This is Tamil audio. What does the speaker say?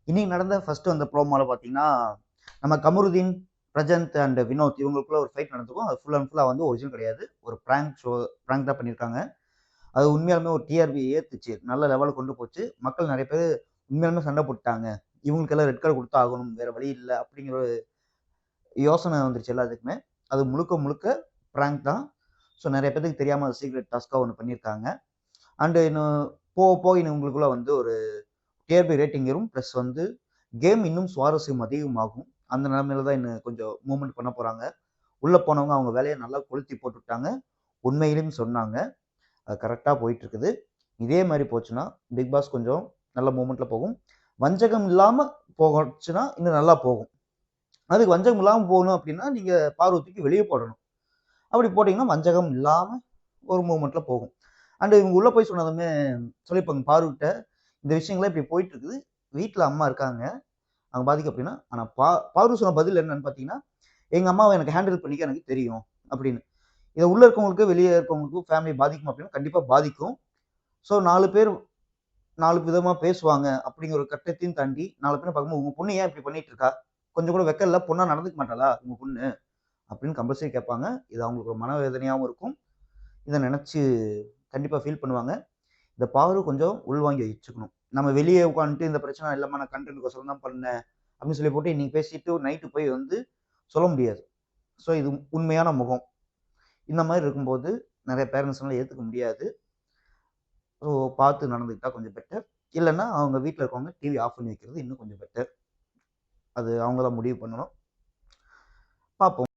இன்னைக்கு நடந்த ஃபர்ஸ்ட் வந்த ப்ரோமோல பார்த்தீங்கன்னா, நம்ம கமருதீன், பிரஜந்த் அண்ட் வினோத் இவங்களுக்குள்ள ஒரு ஃபைட் நடந்திருக்கும். அது ஃபுல் அண்ட் ஃபுல்லா வந்து ஒரிஜினல் கிடையாது. ஒரு பிராங்க் தான் பண்ணியிருக்காங்க. அது உண்மையாலுமே ஒரு டிஆர்பி ஏத்துச்சு. நல்ல லெவலுக்கு கொண்டு போச்சு. மக்கள் நெறைய பேரு உண்மையாலுமே சண்டை போட்டுட்டாங்க. இவங்களுக்கெல்லாம் ரெட் கார்டு குடுத்து ஆகணும். வேற வழி இல்ல. அப்படிங்கிற ஒரு யோசனை வந்துருச்சு எல்லாத்துக்குமே. அது முழுக்க முழுக்க பிராங்க் தான். ஸோ நெறைய பேத்துக்கு தெரியாம அது சீக்ரெட் டாஸ்க்கா ஒண்ணு பண்ணியிருக்காங்க. அண்ட் இன்னும் போக போக இன்னும் உங்களுக்குள்ள வந்து ஒரு டிஆர்பி ரேட்டிங் ஏறும். பிளஸ் வந்து கேம் இன்னும் சுவாரஸ்யம் அதிகமாகும். அந்த நிலைமையில தான் இன்னும் கொஞ்சம் மூவ்மெண்ட் பண்ண போறாங்க. உள்ள போனவங்க அவங்க வேலையை நல்லா கொளுத்தி போட்டுட்டாங்க. உண்மையிலும் சொன்னாங்க. அது கரெக்டா போயிட்டு இருக்குது. இதே மாதிரி போச்சுன்னா பிக் பாஸ் கொஞ்சம் நல்ல மூவ்மெண்ட்ல போகும். வஞ்சகம் இல்லாம போச்சுன்னா இன்னும் நல்லா போகும். அதுக்கு வஞ்சகம் இல்லாம போகணும் அப்படின்னா நீங்க பார்வதிக்கு வெளியே போடணும். அப்படி போட்டீங்கன்னா வஞ்சகம் இல்லாம ஒரு மூவ்மெண்ட்ல போகும். அண்ட் இவங்க உள்ள போய் சொன்னதுமே சொல்லியிருப்பாங்க பார்வதிட்ட இந்த விஷயங்கள்லாம் இப்படி போயிட்டு இருக்குது. வீட்டுல அம்மா இருக்காங்க. அவங்க பாதிக்கும் அப்படின்னா ஆனா பார்வதி சொன்ன பதில் என்னன்னு பாத்தீங்கன்னா, எங்க அம்மாவை எனக்கு ஹேண்டில் பண்ணிக்க எனக்கு தெரியும் அப்படின்னு. இதை உள்ள இருக்கவங்களுக்கு வெளியே இருக்கவங்களுக்கும் ஃபேமிலி பாதிக்கும் அப்படின்னா கண்டிப்பா பாதிக்கும். ஸோ 4 பேர் 4 விதமா பேசுவாங்க அப்படிங்கிற ஒரு கட்டத்தையும் தாண்டி 4 பேரும் பார்க்கும்போது உங்க பொண்ணு ஏன் இப்படி பண்ணிட்டு இருக்கா? கொஞ்சம் கூட வெக்கம் இல்ல, பொண்ணா நடந்துக்க மாட்டாளா உங்க பொண்ணு அப்படின்னு கம்பல்சரி கேட்பாங்க. இது அவங்களுக்கு ஒரு மனவேதனையாவும் இருக்கும். இதை நினைச்சு கண்டிப்பா ஃபீல் பண்ணுவாங்க. இந்த பாரு கொஞ்சம் உள்வாங்கி வச்சுக்கணும். நம்ம வெளியே உட்காந்துட்டு இந்த பிரச்சனை இல்லாம நான் கண்டென்ட்கோசரம் தான் பண்ணேன் அப்படின்னு சொல்லி போட்டு இன்னைக்கு பேசிட்டு நைட்டு போய் வந்து சொல்ல முடியாது. ஸோ இது உண்மையான முகம். இந்த மாதிரி இருக்கும்போது நிறைய பேரண்ட்ஸ்னால ஏற்றுக்க முடியாது. ஸோ பார்த்து நடந்துக்கிட்டா கொஞ்சம் பெட்டர். இல்லைன்னா அவங்க வீட்டில் இருக்கவங்க டிவி ஆஃப் பண்ணி வைக்கிறது இன்னும் கொஞ்சம் பெட்டர். அது அவங்க தான் முடிவு பண்ணணும். பார்ப்போம்.